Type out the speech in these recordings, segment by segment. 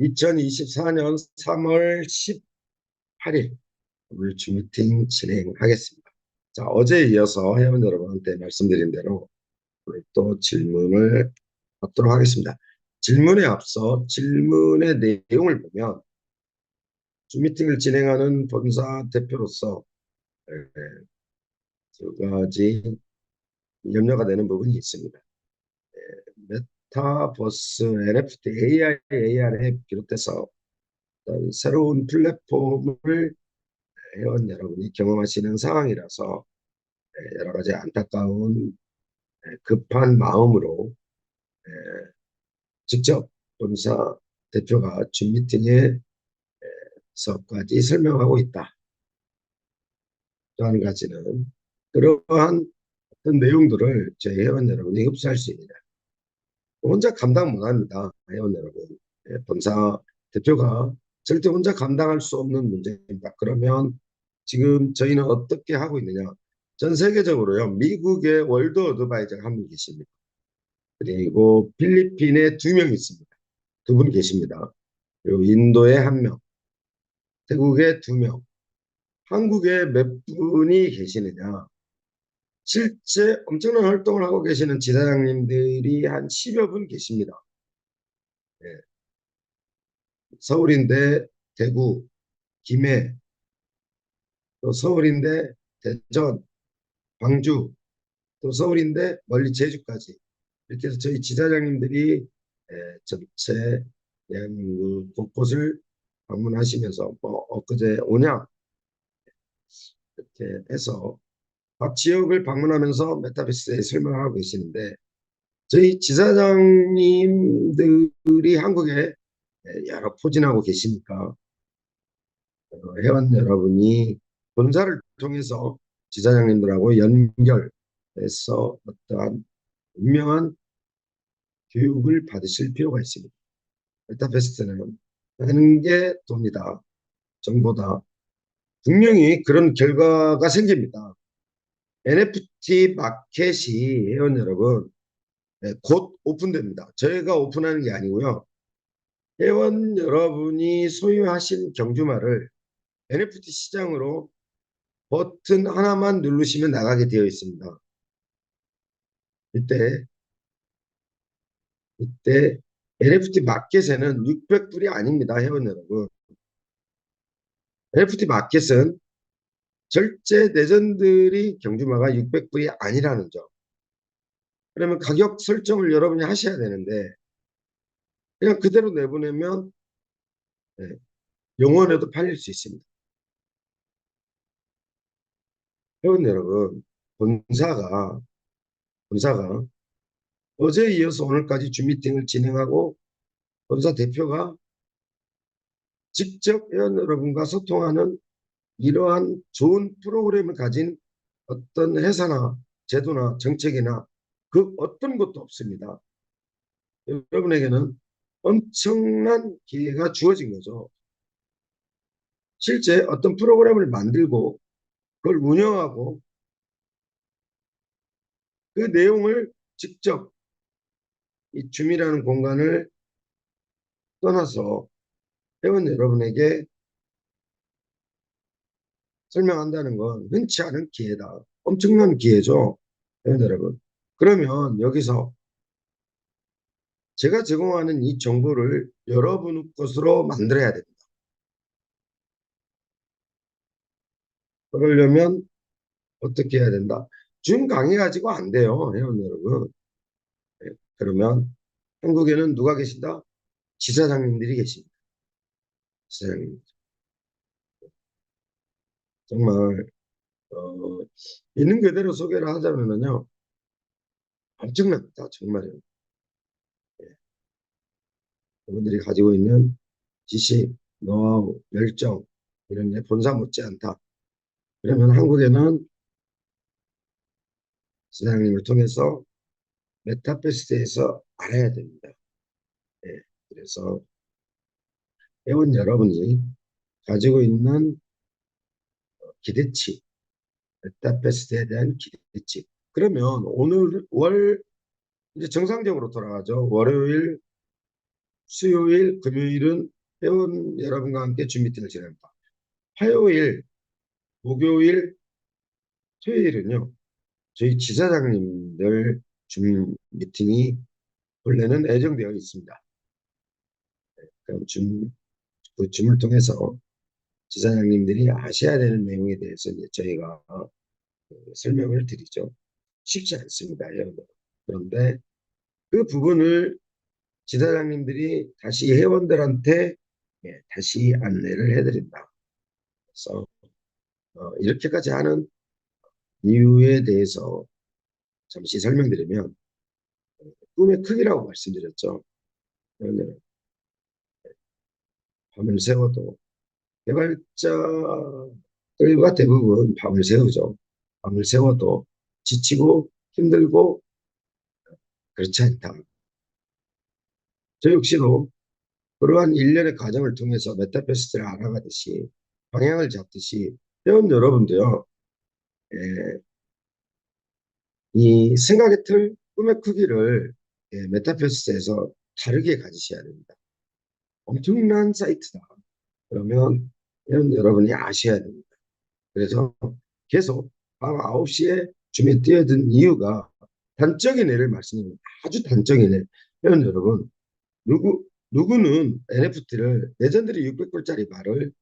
2024년 3월 18일 오늘 줌미팅 진행하겠습니다. 자, 어제에 이어서 회원 여러분한테 말씀드린 대로 오늘 또 질문을 받도록 하겠습니다. 질문에 앞서 질문의 내용을 보면 줌미팅을 진행하는 본사 대표로서 두 가지 염려가 되는 부분이 있습니다. 메타버스, NFT, AI, AR에 비롯해서 어떤 새로운 플랫폼을 회원 여러분이 경험하시는 상황이라서 여러 가지 안타까운 급한 마음으로 직접 본사 대표가 줌 미팅에서까지 설명하고 있다. 또 한 가지는 그러한 어떤 내용들을 저희 회원 여러분이 흡수할 수 있느냐. 혼자 감당 못합니다. 회원 여러분. 본사 대표가 절대 혼자 감당할 수 없는 문제입니다. 그러면 지금 저희는 어떻게 하고 있느냐. 전 세계적으로요. 미국의 월드 어드바이저가 한 분 계십니다. 그리고 필리핀에 2명 있습니다. 2분 계십니다. 그리고 인도에 1명, 태국에 2명, 한국에 몇 분이 계시느냐. 실제 엄청난 활동을 하고 계시는 지사장님들이 한 10여 분 계십니다. 예. 서울인데 대구, 김해, 또 서울인데 대전, 광주, 또 서울인데 멀리 제주까지 이렇게 해서 저희 지사장님들이 전체 대한민국 곳곳을 방문하시면서 뭐 엊그제 오냐 이렇게 해서 각 지역을 방문하면서 메타버스에 설명하고 계시는데 저희 지사장님들이 한국에 여러 포진하고 계시니까 회원 여러분이 본사를 통해서 지사장님들하고 연결해서 어떠한 분명한 교육을 받으실 필요가 있습니다. 메타버스는 하는 게 돈이다, 정보다. 분명히 그런 결과가 생깁니다. NFT 마켓이 회원 여러분 곧 오픈됩니다. 저희가 오픈하는 게 아니고요. 회원 여러분이 소유하신 경주마를 NFT 시장으로 버튼 하나만 누르시면 나가게 되어 있습니다. 이때 NFT 마켓에는 600불이 아닙니다. 회원 여러분. NFT 마켓은 절제 레전드리 경주마가 600불이 아니라는 점. 그러면 가격 설정을 여러분이 하셔야 되는데 그냥 그대로 내보내면 영원에도 팔릴 수 있습니다. 회원 여러분, 본사가 어제에 이어서 오늘까지 줌미팅을 진행하고 본사 대표가 직접 회원 여러분과 소통하는 이러한 좋은 프로그램을 가진 어떤 회사나 제도나 정책이나 그 어떤 것도 없습니다. 여러분에게는 엄청난 기회가 주어진 거죠. 실제 어떤 프로그램을 만들고 그걸 운영하고 그 내용을 직접 이 줌이라는 공간을 떠나서 회원 여러분에게 설명한다는 건 흔치 않은 기회다. 엄청난 기회죠. 회원 여러분. 그러면 여기서 제가 제공하는 이 정보를 여러분 것으로 만들어야 됩니다. 그러려면 어떻게 해야 된다? 줌 강의 가지고 안 돼요. 회원 여러분. 네, 그러면 한국에는 누가 계신다? 지사장님들이 계십니다. 지사장님. 정말 있는 그대로 소개를 하자면요. 엄청납니다. 정말요. 예, 여러분들이 가지고 있는 지식, 노하우, 열정 이런 게 본사 못지않다. 그러면 한국에는 지사장님을 통해서 메타버스에서 알아야 됩니다. 예, 그래서 회원 여러분이 가지고 있는 기대치, 메타버스에 대한 기대치. 그러면 오늘 이제 정상적으로 돌아가죠. 월요일 수요일, 금요일은 회원 여러분과 함께 줌 미팅을 진행합니다. 화요일, 목요일, 토요일은요, 저희 지사장님들 줌 미팅이 원래는 예정되어 있습니다. 그럼 그 줌을 통해서 지사장님들이 아셔야 되는 내용에 대해서 이제 저희가 설명을 드리죠. 쉽지 않습니다, 여러분. 그런데 그 부분을 지사장님들이 다시 회원들한테 다시 안내를 해드린다. 그래서 이렇게까지 하는 이유에 대해서 잠시 설명드리면 꿈의 크기라고 말씀드렸죠. 그러면 밤을 새워도 개발자들과 대부분 밤을 새우죠. 밤을 새워도 지치고 힘들고 그렇지 않다. 저 역시도 그러한 일련의 과정을 통해서 메타버스를 알아가듯이 방향을 잡듯이 회원 여러분도요. 예, 이 생각의 틀, 꿈의 크기를 메타버스에서 다르게 가지셔야 됩니다. 엄청난 사이트다. 그러면 여러분이 아셔야 됩니다. 그래서 계속 밤 9시에 줌에 뛰어든 이유가 단적인 예를 말씀드립니다. 아주 단적인 예. 여러분, 누구는 NFT를 레전드리 600불짜리 말을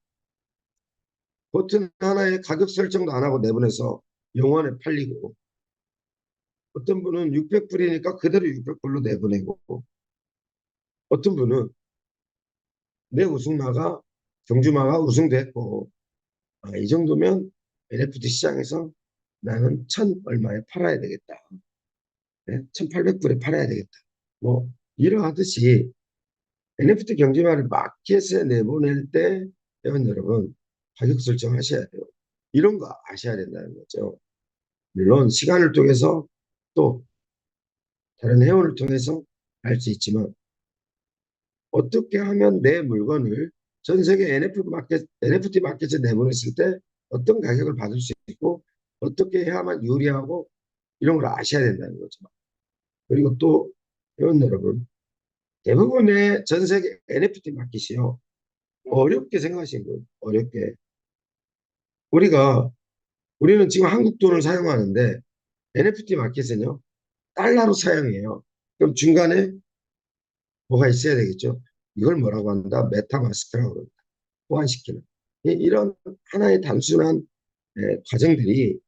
버튼 하나에 가격 설정도 안 하고 내보내서 영원에 팔리고 어떤 분은 600불이니까 그대로 600불로 내보내고 어떤 분은 내 우승마가 경주마가 우승됐고 이 정도면 NFT 시장에서 나는 천 얼마에 팔아야 되겠다. 네? 1800불에 팔아야 되겠다. 뭐 이러하듯이 NFT 경주마를 마켓에 내보낼 때 회원 여러분 가격 설정하셔야 돼요. 이런 거 아셔야 된다는 거죠. 물론 시간을 통해서 또 다른 회원을 통해서 할 수 있지만 어떻게 하면 내 물건을 전 세계 NFT 마켓에 내보냈을 때 어떤 가격을 받을 수 있고 어떻게 해야만 유리하고 이런 걸 아셔야 된다는 거죠. 그리고 또 회원 여러분 대부분의 전 세계 NFT 마켓이요. 어렵게 생각하시는 거예요. 어렵게. 우리가 우리는 지금 한국 돈을 사용하는데 NFT 마켓은요. 달러로 사용해요. 그럼 중간에 뭐가 있어야 되겠죠. 이걸 뭐라고 한다? 메타마스크라고 합니다. 보완시키는. 이런 하나의 단순한 과정들이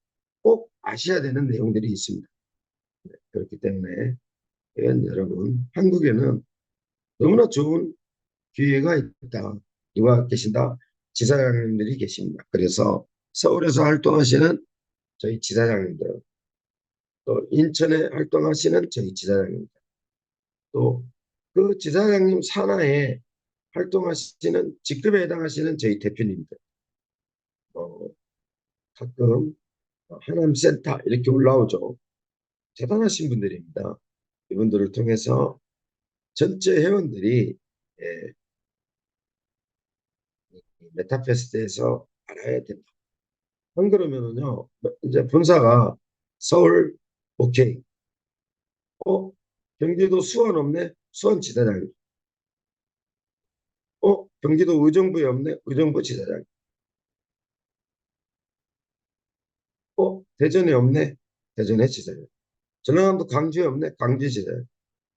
꼭 아셔야 되는 내용들이 있습니다. 그렇기 때문에 여러분 한국에는 너무나 좋은 기회가 있다. 누가 계신다? 지사장님들이 계십니다. 그래서 서울에서 활동하시는 저희 지사장님들, 또 인천에 활동하시는 저희 지사장님들, 또 그 지사장님 산하에 활동하시는 직급에 해당하시는 저희 대표님들, 어, 가끔 하남센터 이렇게 올라오죠. 대단하신 분들입니다. 이분들을 통해서 전체 회원들이 예, 메타페스트에서 알아야 된다. 안 그러면은요, 이제 본사가 서울, 오케이. 경기도 수원 없네? 수원 지사장. 경기도 의정부에 없네? 의정부 지사장. 대전에 없네? 대전의 지사장. 전라남도 광주에 없네? 광주 지사장.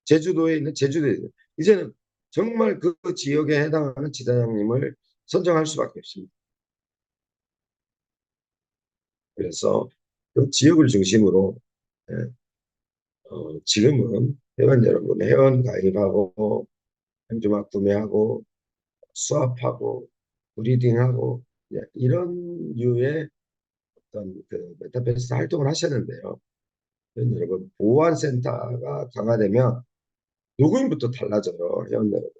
제주도에 있는 제주도에 있는. 이제는 정말 그 지역에 해당하는 지사장님을 선정할 수밖에 없습니다. 그래서 그 지역을 중심으로 예, 지금은 회원 여러분 회원 가입하고 현주막 구매하고 수합하고 브리딩하고 이런 류의 어떤 그 메타버스 활동을 하셨는데요. 여러분 보안센터가 강화되면 누구인부터 달라져요. 회원 여러분.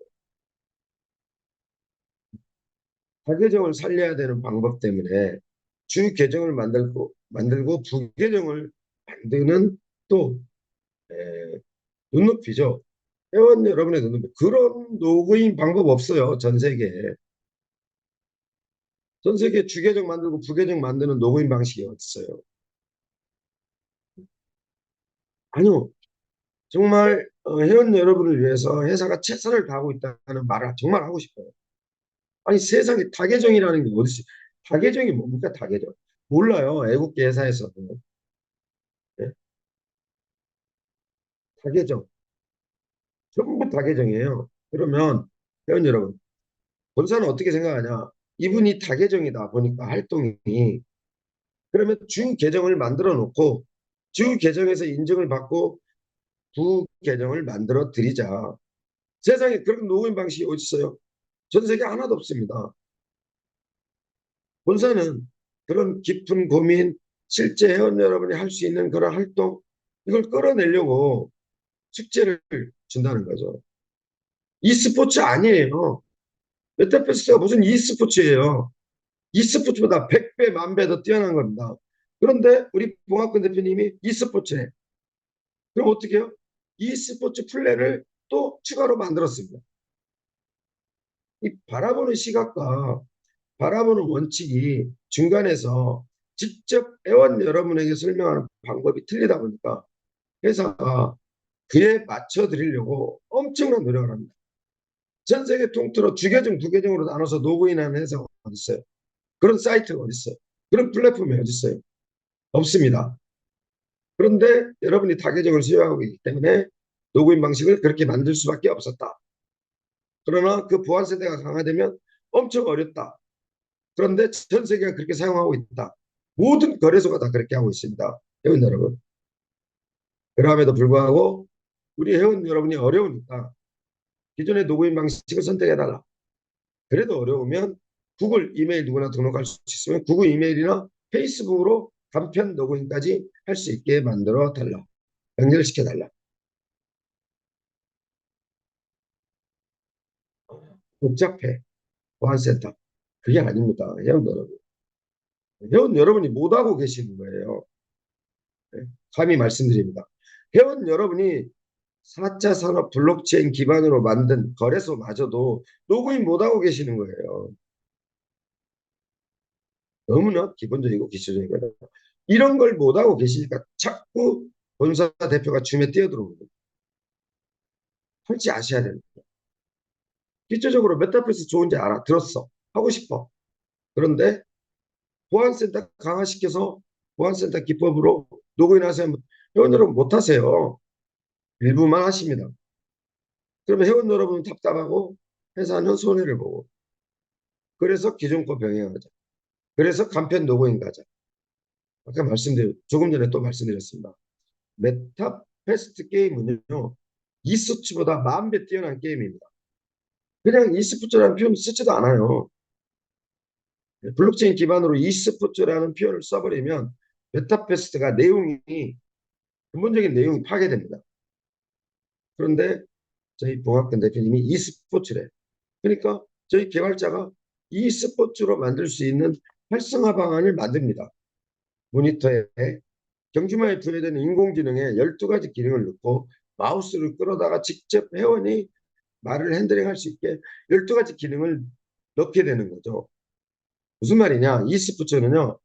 타계정을 살려야 되는 방법 때문에 주 계정을 만들고 부계정을 만드는 또 눈높이죠. 회원 여러분의 눈높이. 그런 로그인 방법 없어요. 전 세계에. 전 세계 주계정 만들고 부계정 만드는 로그인 방식이 없어요. 아니요. 정말 회원 여러분을 위해서 회사가 최선을 다하고 있다는 말을 정말 하고 싶어요. 아니 세상에 다계정이라는 게 어디 있어요? 다계정이 뭡니까 다계정? 몰라요. 애국계 회사에서는. 예? 다계정. 전부 다계정이에요. 그러면 회원 여러분, 본사는 어떻게 생각하냐? 이분이 다계정이다 보니까 활동이 그러면 주 계정을 만들어 놓고 주 계정에서 인증을 받고 부 계정을 만들어 드리자. 세상에 그런 로그인 방식이 어디 있어요? 전 세계 하나도 없습니다. 본사는 그런 깊은 고민, 실제 회원 여러분이 할 수 있는 그런 활동, 이걸 끌어내려고 숙제를 준다는 거죠. e스포츠 아니에요. 메타버스가 무슨 e스포츠예요. e스포츠보다 100배, 만 배 더 뛰어난 겁니다. 그런데 우리 봉학근 대표님이 e스포츠에 그럼 어떻게 해요? e스포츠 플랜을 또 추가로 만들었습니다. 이 바라보는 시각과 바라보는 원칙이 중간에서 직접 회원 여러분에게 설명하는 방법이 틀리다 보니까 회사가 그에 맞춰 드리려고 엄청난 노력을 합니다. 전 세계 통틀어 주계정, 두계정으로 나눠서 로그인하는 회사가 어디 있어요? 그런 사이트가 어디 있어요? 그런 플랫폼이 어디 있어요? 없습니다. 그런데 여러분이 다계정을 수요하고 있기 때문에 로그인 방식을 그렇게 만들 수밖에 없었다. 그러나 그 보안 세대가 강화되면 엄청 어렵다. 그런데 전 세계가 그렇게 사용하고 있다. 모든 거래소가 다 그렇게 하고 있습니다. 회원 여러분. 그럼에도 불구하고 우리 회원 여러분이 어려우니까 기존의 로그인 방식을 선택해달라. 그래도 어려우면 구글 이메일 누구나 등록할 수 있으면 구글 이메일이나 페이스북으로 간편 로그인까지 할 수 있게 만들어 달라. 연결시켜 달라. 복잡해. 보안센터. 그게 아닙니다. 회원 여러분. 회원 여러분이 못하고 계시는 거예요. 네, 감히 말씀드립니다. 회원 여러분이 4차 산업 블록체인 기반으로 만든 거래소마저도 로그인 못하고 계시는 거예요. 너무나 기본적이고 기초적인 거예요. 이런 걸 못하고 계시니까 자꾸 본사 대표가 줌에 뛰어들어오는 거예요. 솔직히 아셔야 됩니다. 기초적으로 메타버스 좋은지 알아. 들었어. 하고 싶어. 그런데 보안센터 강화시켜서 보안센터 기법으로 로그인하세요. 회원 여러분 못하세요. 일부만 하십니다. 그러면 회원 여러분은 답답하고 회사는 손해를 보고 그래서 기존 거 병행하자. 그래서 간편 로그인 가자. 아까 조금 전에 또 말씀드렸습니다. 메타퀘스트 게임은요. e스포츠보다 만 배 뛰어난 게임입니다. 그냥 e스포츠라는 표현 쓰지도 않아요. 블록체인 기반으로 e스포츠라는 표현을 써버리면 메타퀘스트가 내용이 근본적인 내용이 파괴됩니다. 그런데 저희 봉학근 대표님이 e스포츠래. 그러니까 저희 개발자가 e스포츠로 만들 수 있는 활성화 방안을 만듭니다. 모니터에 경주마에 부여되는 인공지능에 12가지 기능을 넣고 마우스를 끌어다가 직접 회원이 말을 핸들링 할 수 있게 12가지 기능을 넣게 되는 거죠. 무슨 말이냐? e스포츠는요.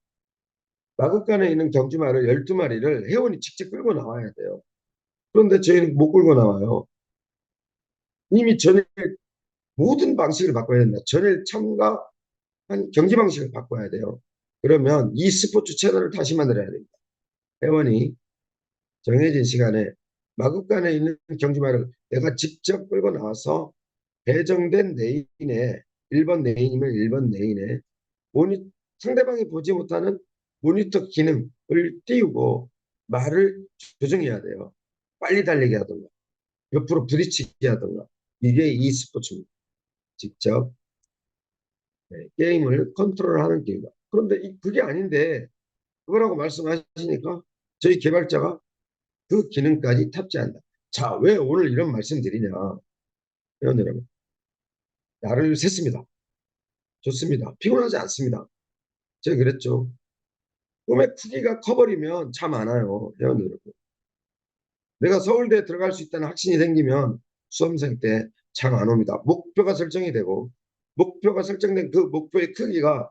마국간에 있는 경주마를 12마리를 회원이 직접 끌고 나와야 돼요. 그런데 저희는 못 끌고 나와요. 이미 전에 모든 방식을 바꿔야 된다. 전일 참가한 경기 방식을 바꿔야 돼요. 그러면 e스포츠 채널을 다시 만들어야 됩니다. 회원이 정해진 시간에 마국간에 있는 경주마를 내가 직접 끌고 나와서 배정된 레인에 1번 레인이면 1번 레인에 상대방이 보지 못하는 모니터 기능을 띄우고 말을 조정해야 돼요. 빨리 달리게 하던가 옆으로 부딪히게 하던가 이게 e스포츠입니다. 직접 게임을 컨트롤하는 게임. 그런데 그게 아닌데 그거라고 말씀하시니까 저희 개발자가 그 기능까지 탑재한다. 자, 왜 오늘 이런 말씀 드리냐. 회원 여러분. 나를 샜습니다. 좋습니다. 피곤하지 않습니다. 제가 그랬죠. 꿈의 크기가 커버리면 잠 안 와요. 회원 여러분. 내가 서울대에 들어갈 수 있다는 확신이 생기면 수험생 때 잠 안 옵니다. 목표가 설정이 되고 목표가 설정된 그 목표의 크기가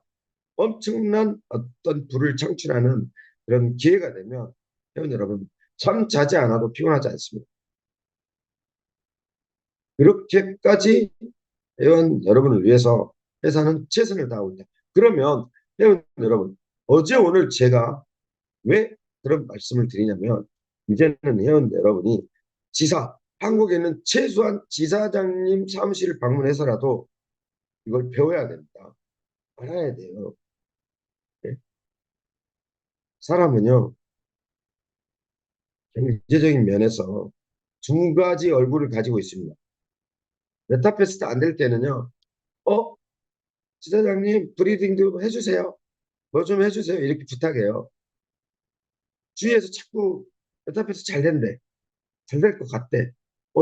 엄청난 어떤 부를 창출하는 그런 기회가 되면 회원 여러분 잠 자지 않아도 피곤하지 않습니다. 그렇게까지 회원 여러분을 위해서 회사는 최선을 다하고 있다. 그러면 회원 여러분, 어제 오늘 제가 왜 그런 말씀을 드리냐면 이제는 회원 여러분이 지사, 한국에 있는 최소한 지사장님 사무실을 방문해서라도 이걸 배워야 됩니다. 알아야 돼요. 네? 사람은요, 경제적인 면에서 두 가지 얼굴을 가지고 있습니다. 메타페스트 안 될 때는요, 어? 지사장님 브리딩도 해주세요. 뭐 좀 해주세요. 이렇게 부탁해요. 주위에서 자꾸 메타페스트 잘 된대. 잘 될 것 같대.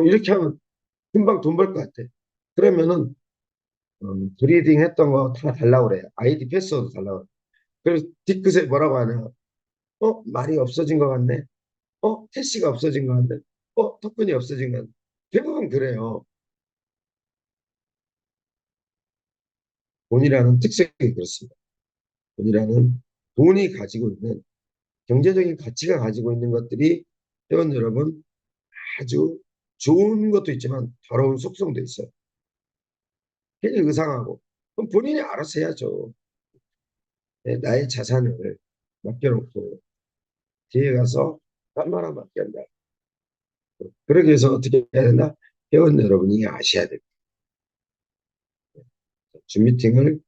이렇게 하면 금방 돈 벌 것 같아. 그러면은 브리딩 했던 거 다 달라고 그래요. 아이디 패스워드 달라고. 그래서 뒤끝에 뭐라고 하냐. 말이 없어진 것 같네. 캐시가 없어진 것 같네. 토큰이 없어진 것 같네. 대부분 그래요. 돈이라는 특성이 그렇습니다. 돈이라는 돈이 가지고 있는 경제적인 가치가 가지고 있는 것들이 회원 여러분 아주 좋은 것도 있지만 더러운 속성도 있어요. 괜히 의상하고 그럼 본인이 알아서 해야죠. 나의 자산을 맡겨놓고 뒤에 가서 딴 말하면 안 된다. 그러기 위해서 어떻게 해야 된다? 회원 여러분이 아셔야 됩니다. 줌 미팅을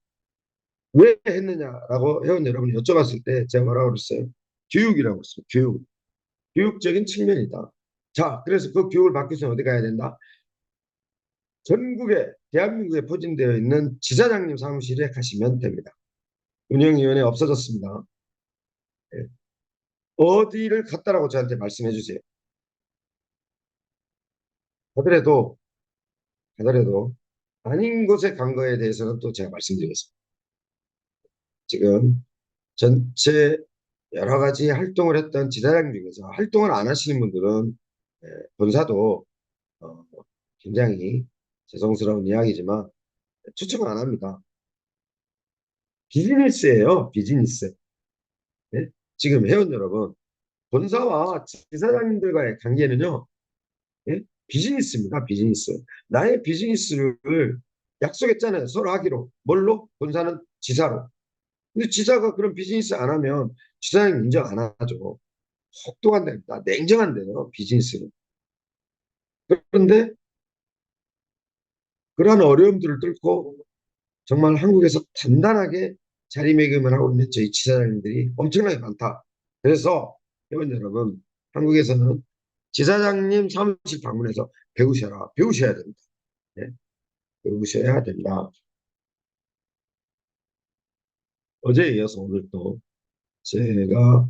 왜 했느냐라고 회원 여러분이 여쭤봤을 때 제가 뭐라고 그랬어요? 교육이라고 했어요. 교육. 교육적인 측면이다. 자, 그래서 그 교육을 받기 위해서 어디 가야 된다? 전국에 대한민국에 포진되어 있는 지사장님 사무실에 가시면 됩니다. 운영위원회 없어졌습니다. 예. 어디를 갔다라고 저한테 말씀해 주세요. 하더라도 하더라도 아닌 곳에 간 거에 대해서는 또 제가 말씀드리겠습니다. 지금 전체 여러 가지 활동을 했던 지사장 중에서 활동을 안 하시는 분들은 본사도 어, 굉장히 죄송스러운 이야기지만 추천 안 합니다. 비즈니스예요, 비즈니스. 예? 지금 회원 여러분, 본사와 지사장님들과의 관계는요, 예? 비즈니스입니다, 비즈니스. 나의 비즈니스를 약속했잖아요, 서로 하기로. 뭘로? 본사는 지사로. 근데 지사가 그런 비즈니스 안 하면 지사장님 인정 안 하죠. 속도간답니다. 냉정한데요, 비즈니스는. 그런데 그러한 어려움들을 뚫고 정말 한국에서 단단하게 자리매김을 하고 있는 저희 지사장님들이 엄청나게 많다. 그래서 회원 여러분, 한국에서는 지사장님 사무실 방문해서 배우셔라. 배우셔야 됩니다. 네, 배우셔야 된다. 어제에 이어서 오늘 또 제가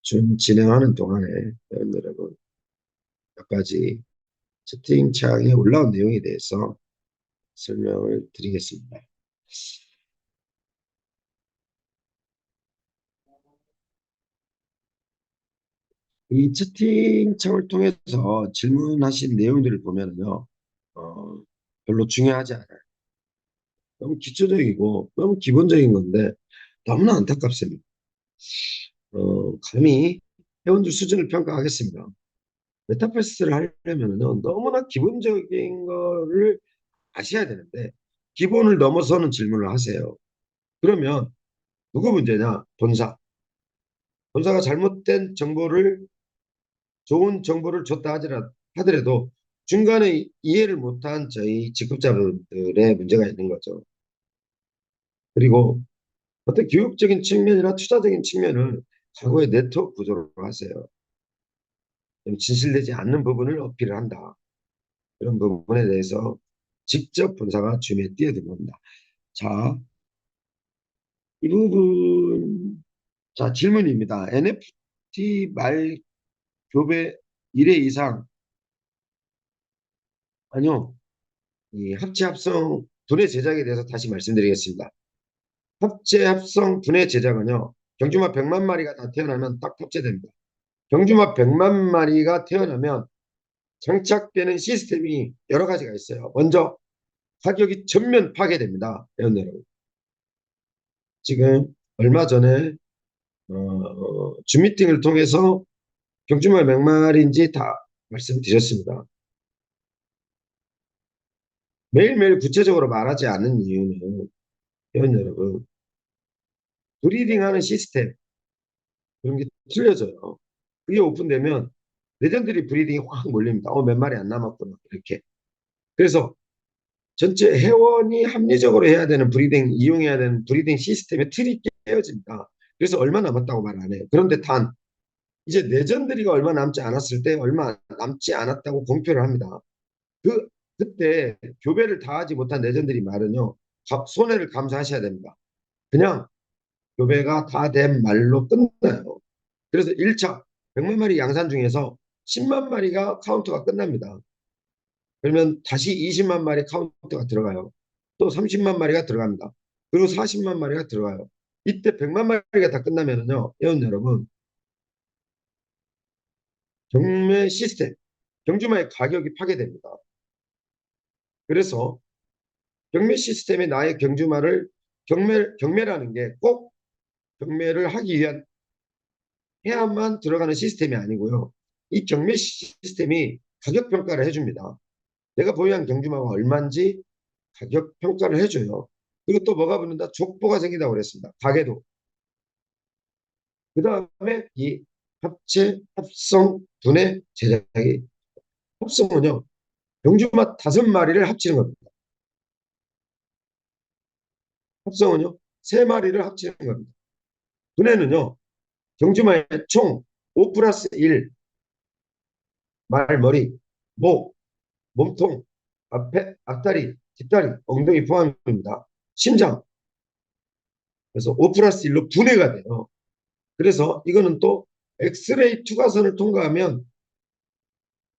좀 진행하는 동안에 회원 여러분 몇 가지 채팅창에 올라온 내용에 대해서 설명을 드리겠습니다. 이 채팅창을 통해서 질문하신 내용들을 보면요, 별로 중요하지 않아요. 너무 기초적이고 너무 기본적인 건데 너무나 안타깝습니다. 감히 회원들 수준을 평가하겠습니다. 메타버스를 하려면요, 너무나 기본적인 거를 아셔야 되는데 기본을 넘어서는 질문을 하세요. 그러면 누구 문제냐? 본사. 본사가 잘못된 정보를 좋은 정보를 줬다 하더라도 중간에 이해를 못한 저희 직급자분들의 문제가 있는 거죠. 그리고 어떤 교육적인 측면이나 투자적인 측면을 과거의 네트워크 구조로 하세요. 좀 진실되지 않는 부분을 어필을 한다. 그런 부분에 대해서 직접 본사가 주위에 뛰어든 겁니다. 자, 이 부분, 자, 질문입니다. NFT 말 교배 1회 이상, 아니요, 이 합체 합성 분해 제작에 대해서 다시 말씀드리겠습니다. 합체 합성 분해 제작은요, 경주마 100만 마리가 다 태어나면 딱 합체됩니다. 경주마 100만 마리가 태어나면 장착되는 시스템이 여러 가지가 있어요. 먼저 가격이 전면 파괴됩니다. 회원 여러분. 지금 얼마 전에 줌 미팅을 통해서 경주마 몇 마리인지 다 말씀드렸습니다. 매일매일 구체적으로 말하지 않는 이유는 회원 여러분, 브리딩하는 시스템 그런 게 틀려져요. 그게 오픈되면 레전드리 브리딩이 확 몰립니다. 몇 마리 안 남았구나 이렇게. 그래서 전체 회원이 합리적으로 해야 되는 브리딩, 이용해야 되는 브리딩 시스템의 틀이 깨어집니다. 그래서 얼마 남았다고 말 안 해요. 그런데 단 이제 레전드리가 얼마 남지 않았을 때 얼마 남지 않았다고 공표를 합니다. 그때 교배를 다하지 못한 레전드리 말은요, 손해를 감수하셔야 됩니다. 그냥 교배가 다 된 말로 끝나요. 그래서 1차 100만 마리 양산 중에서 10만 마리가 카운트가 끝납니다. 그러면 다시 20만 마리 카운트가 들어가요. 또 30만 마리가 들어갑니다. 그리고 40만 마리가 들어가요. 이때 100만 마리가 다 끝나면요, 회원 여러분, 경매 시스템, 경주마의 가격이 파괴됩니다. 그래서 경매 시스템에 나의 경주마를 경매라는 게 꼭 경매를 하기 위한 해야만 들어가는 시스템이 아니고요. 이 경매 시스템이 가격 평가를 해줍니다. 내가 보유한 경주마가 얼마인지 가격 평가를 해줘요. 그리고 또 뭐가 붙는다? 족보가 생기다고 그랬습니다. 가게도. 그 다음에 이 합체, 합성, 분해, 제작이. 합성은요, 경주마 5마리를 합치는 겁니다. 합성은요, 3마리를 합치는 겁니다. 분해는요, 경주마의 총 5 플러스 1, 말머리, 목, 몸통, 앞에, 앞다리, 뒷다리, 엉덩이 포함입니다. 심장. 그래서 5 플러스 1로 분해가 돼요. 그래서 이거는 또 엑스레이 투과선을 통과하면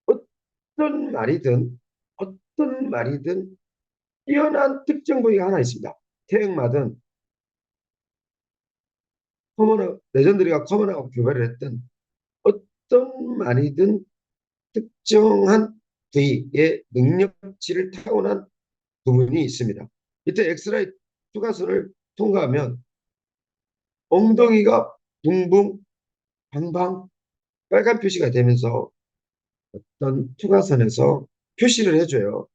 어떤 말이든 어떤 말이든 뛰어난 특정 부위가 하나 있습니다. 태극마든 레전드리가 커먼하고 교배를 했던 어떤 말이든 특정한 부위의 능력치를 타고난 부분이 있습니다. 이때 엑스레이 투과선을 통과하면 엉덩이가 붕붕 방방 빨간 표시가 되면서 어떤 투과선에서 표시를 해줘요.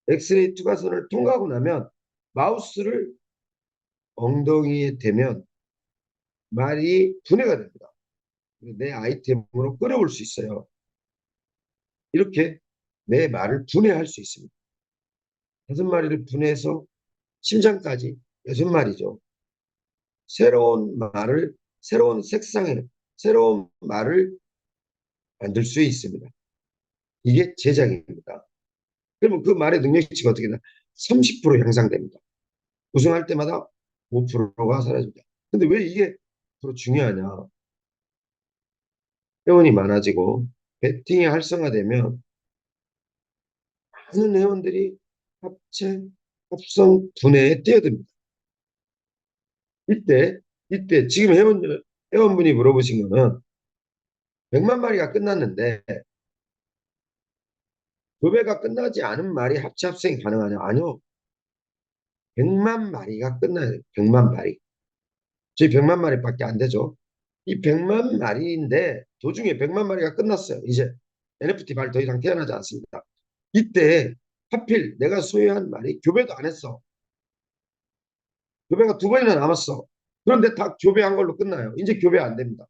엑스레이 투과선을 통과하고 나면 마우스를 엉덩이에 대면 말이 분해가 됩니다. 내 아이템으로 끌어올 수 있어요. 이렇게 내 말을 분해할 수 있습니다. 5마리를 분해해서 심장까지 6마리죠. 새로운 말을, 새로운 색상의 새로운 말을 만들 수 있습니다. 이게 제작입니다. 그러면 그 말의 능력치가 어떻게 되나? 30% 향상됩니다. 우승할 때마다 5%가 사라집니다. 근데 왜 이게 앞으로 중요하냐? 회원이 많아지고 배팅이 활성화되면 많은 회원들이 합체, 합성, 분해에 뛰어듭니다. 이때 지금 회원분이 물어보신 거는 100만 마리가 끝났는데 교배가 끝나지 않은 말이 합체 합성이 가능하냐? 아니요. 100만 마리가 끝나요. 100만 마리. 저희 100만 마리밖에 안 되죠. 이 100만 마리인데 도중에 100만 마리가 끝났어요. 이제 NFT 말 더 이상 태어나지 않습니다. 이때 하필 내가 소유한 말이 교배도 안 했어. 교배가 2번이나 남았어. 그런데 다 교배한 걸로 끝나요. 이제 교배 안 됩니다.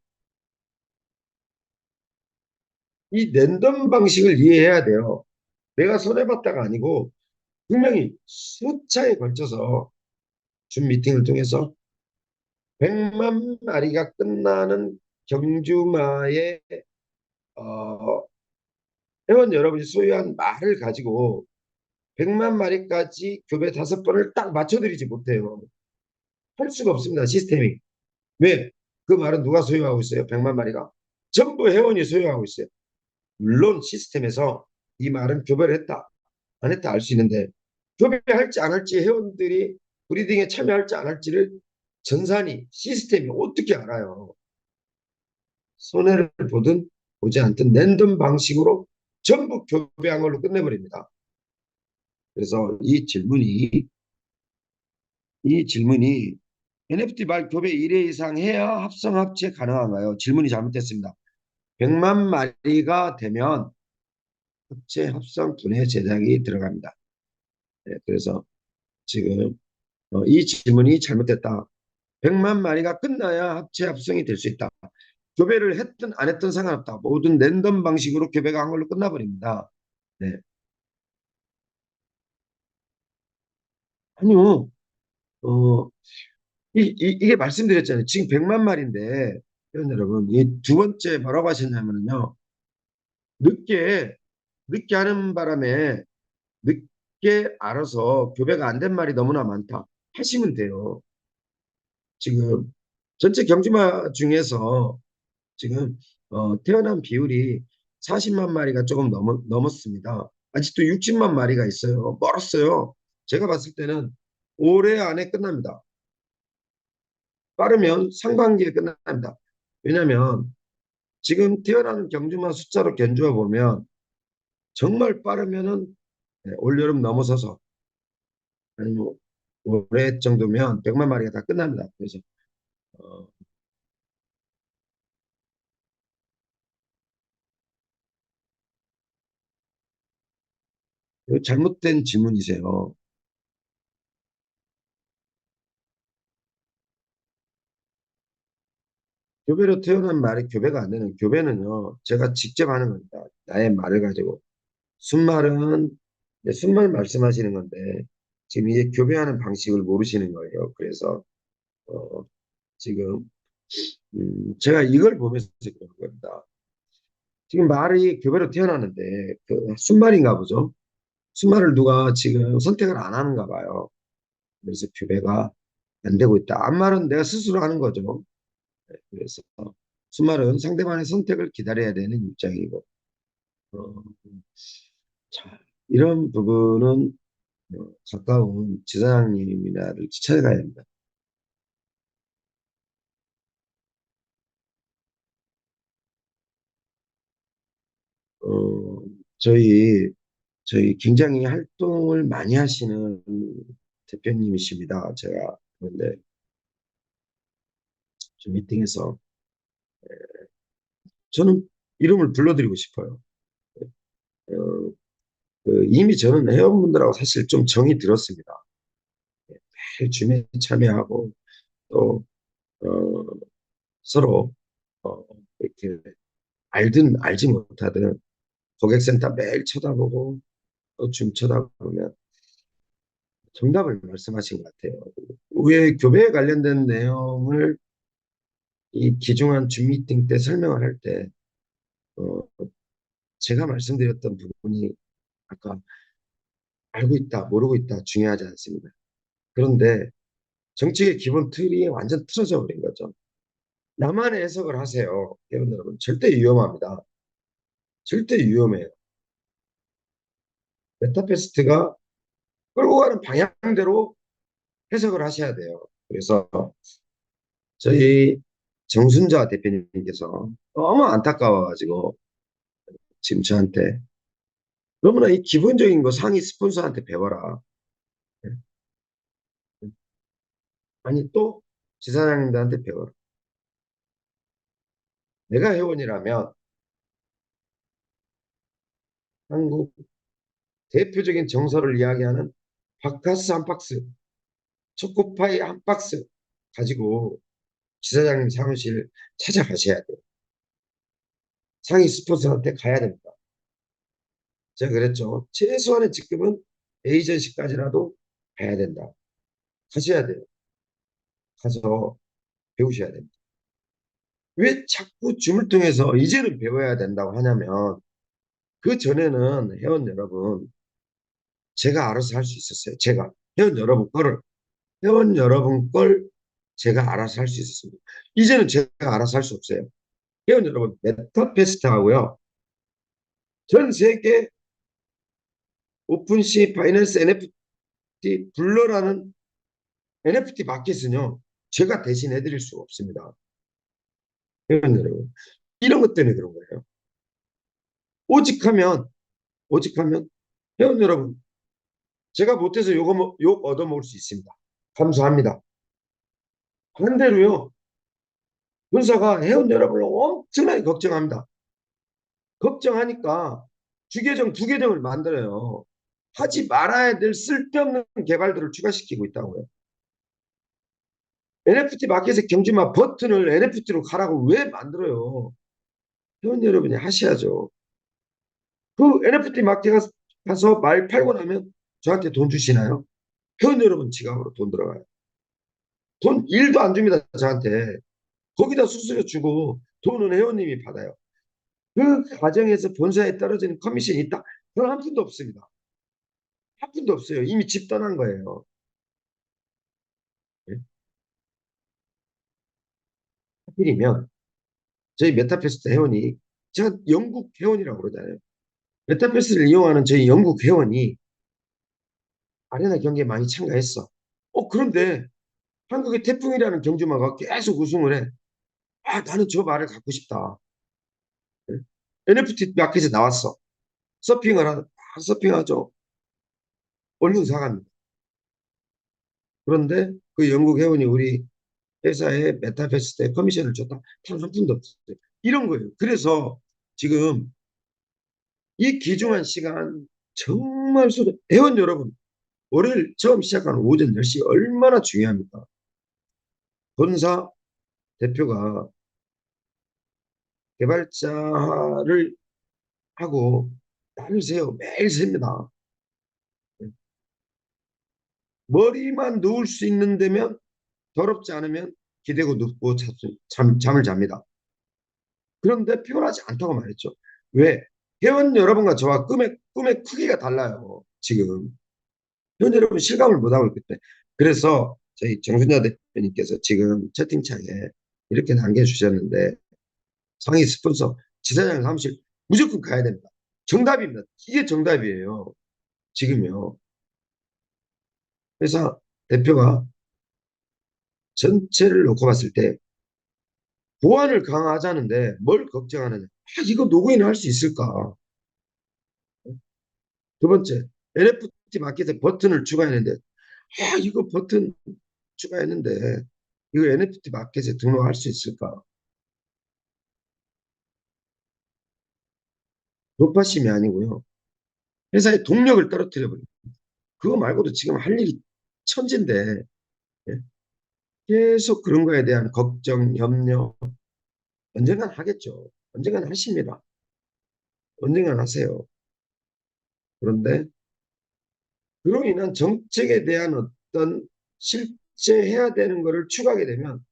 이 랜덤 방식을 이해해야 돼요. 내가 손해봤다가 아니고 분명히 수차에 걸쳐서 준 미팅을 통해서 100만 마리가 끝나는 경주마의 어, 회원 여러분이 소유한 말을 가지고 100만 마리까지 교배 5번을 딱 맞춰드리지 못해요. 할 수가 없습니다. 시스템이. 왜? 그 말은 누가 소유하고 있어요? 100만 마리가. 전부 회원이 소유하고 있어요. 물론 시스템에서 이 말은 교배를 했다, 안 했다 알 수 있는데 교배할지 안 할지 회원들이 브리딩에 참여할지 안 할지를 전산이 시스템이 어떻게 알아요? 손해를 보든 보지 않든 랜덤 방식으로 전부 교배한 걸로 끝내버립니다. 그래서 이 질문이 NFT 말 교배 1회 이상 해야 합성 합체 가능한가요? 질문이 잘못됐습니다. 100만 마리가 되면 합체 합성 분해 제작이 들어갑니다. 그래서 지금 이 질문이 잘못됐다. 100만 마리가 끝나야 합체 합성이 될 수 있다. 교배를 했든 안 했든 상관없다. 모든 랜덤 방식으로 교배가 한 걸로 끝나버립니다. 네. 아니요. 어, 이게 말씀드렸잖아요. 지금 100만 마리인데, 여러분, 이 두 번째 뭐라고 하셨냐면요. 늦게, 늦게 하는 바람에 늦게 알아서 교배가 안 된 말이 너무나 많다. 하시면 돼요. 지금 전체 경주마 중에서 지금 태어난 비율이 40만 마리가 조금 넘었습니다. 아직도 60만 마리가 있어요. 멀었어요. 제가 봤을 때는 올해 안에 끝납니다. 빠르면 상반기에 끝납니다. 왜냐하면 지금 태어나는 경주마 숫자로 견주어 보면 정말 빠르면은 올여름 넘어서서 아니면 올해 정도면 100만 마리가 다 끝납니다. 그래서 어, 이거 잘못된 질문이세요. 교배로 태어난 말이 교배가 안 되는 교배는요. 제가 직접 하는 겁니다. 나의 말을 가지고 순말은 순말 말씀하시는 건데 지금 이제 교배하는 방식을 모르시는 거예요. 그래서 어, 지금 제가 이걸 보면서 그런 겁니다. 지금 말이 교배로 태어났는데 그 순말인가 보죠. 순말을 누가 지금 선택을 안 하는가 봐요. 그래서 교배가 안 되고 있다. 앞말은 내가 스스로 하는 거죠. 그래서 순말은 상대방의 선택을 기다려야 되는 입장이고 어, 자, 이런 부분은 가까운 지사장님이나를 찾아가야 합니다. 어, 저희 굉장히 활동을 많이 하시는 대표님이십니다. 제가 그런데 좀 미팅에서 저는 이름을 불러드리고 싶어요. 어, 이미 저는 회원분들하고 사실 좀 정이 들었습니다. 매일 주에 참여하고 또 어, 서로 어, 이렇게 알든 알지 못하든 고객센터 매일 쳐다보고 또 줌 쳐다보면 정답을 말씀하신 것 같아요. 왜 교배에 관련된 내용을 이 기중한 줌 미팅 때 설명을 할 때, 어, 제가 말씀드렸던 부분이 아까 알고 있다, 모르고 있다 중요하지 않습니다. 그런데 정책의 기본 틀이 완전 틀어져 버린 거죠. 나만의 해석을 하세요. 여러분, 여러분, 절대 위험합니다. 절대 위험해요. 메타페스트가 끌고 가는 방향대로 해석을 하셔야 돼요. 그래서 저희 정순자 대표님께서 너무 안타까워가지고 지금 저한테 너무나 이 기본적인 거 상위 스폰서한테 배워라. 아니 또 지사장님들한테 배워라. 내가 회원이라면 한국 대표적인 정서를 이야기하는 바카스 한 박스, 초코파이 한 박스 가지고 지사장님 사무실 찾아가셔야 돼요. 상위 스폰서한테 가야 됩니다. 제가 그랬죠. 최소한의 직급은 에이전시까지라도 가야 된다. 가셔야 돼요. 가서 배우셔야 됩니다. 왜 자꾸 줌을 통해서 이제는 배워야 된다고 하냐면 그 전에는 회원 여러분 제가 알아서 할 수 있었어요. 제가 회원 여러분 걸 제가 알아서 할 수 있었습니다. 이제는 제가 알아서 할 수 없어요. 회원 여러분 메타페스트 하고요. 전 세계 오픈시 파이낸스 NFT 블러라는 NFT 마켓은요. 제가 대신 해드릴 수가 없습니다. 회원 여러분 이런 것 때문에 그런 거예요. 오직하면 오직하면 회원 여러분 제가 못해서 욕 얻어먹을 수 있습니다. 감사합니다. 반대로요. 군사가 회원 여러분을 엄청나게 걱정합니다. 걱정하니까 주계정 두 계정을 만들어요. 하지 말아야 될 쓸데없는 개발들을 추가시키고 있다고요. NFT 마켓의 경주마 버튼을 NFT로 가라고 왜 만들어요? 회원 여러분이 하셔야죠. 그 NFT 마켓 가서 말 팔고 나면 저한테 돈 주시나요? 회원 여러분 지갑으로 돈 들어가요. 돈 1도 안 줍니다, 저한테. 거기다 수수료 주고 돈은 회원님이 받아요. 그 과정에서 본사에 떨어지는 커미션이 있다? 그건 한 푼도 없습니다. 한 푼도 없어요. 이미 집 떠난 거예요. 예? 하필이면 저희 메타페스트 회원이 제가 영국 회원이라고 그러잖아요. 메타패스를 이용하는 저희 영국 회원이 아레나 경기에 많이 참가했어. 그런데 한국의 태풍이라는 경주마가 계속 우승을 해. 아, 나는 저 말을 갖고 싶다. NFT 마켓에 나왔어. 서핑하죠. 얼른 사갑니다. 그런데 그 영국 회원이 우리 회사에 메타패스트에 커미션을 줬다. 단 한 푼도 없어요. 이런 거예요. 그래서 지금 이 귀중한 시간 정말 회원 여러분, 월요일 처음 시작하는 오전 10시 얼마나 중요합니까? 본사 대표가 개발자를 하고 날을 새요. 매일 셉니다. 머리만 누울 수 있는 데면 더럽지 않으면 기대고 눕고 잠을 잡니다. 그런데 피곤하지 않다고 말했죠. 왜? 회원 여러분과 저와 꿈의 크기가 달라요. 지금. 회원 여러분 실감을 못하고 있기 때문에. 그래서 저희 정순자 대표님께서 지금 채팅창에 이렇게 남겨주셨는데 상위 스폰서 지사장 사무실 무조건 가야 됩니다. 정답입니다. 이게 정답이에요. 지금요. 회사 대표가 전체를 놓고 봤을 때 보안을 강화하자는데 뭘 걱정하느냐. 이거 노고인은 할 수 있을까? 두 번째, NFT 마켓에 버튼을 추가했는데 이거 버튼 추가했는데 이거 NFT 마켓에 등록할 수 있을까? 높아심이 아니고요. 회사의 동력을 떨어뜨려 버립니다. 그거 말고도 지금 할 일이 천진데 예? 계속 그런 거에 대한 걱정, 염려 언젠간 하겠죠. 언젠간 하십니다. 언젠간 하세요. 그런데 그로 인한 정책에 대한 어떤 실제 해야 되는 거를 추가하게 되면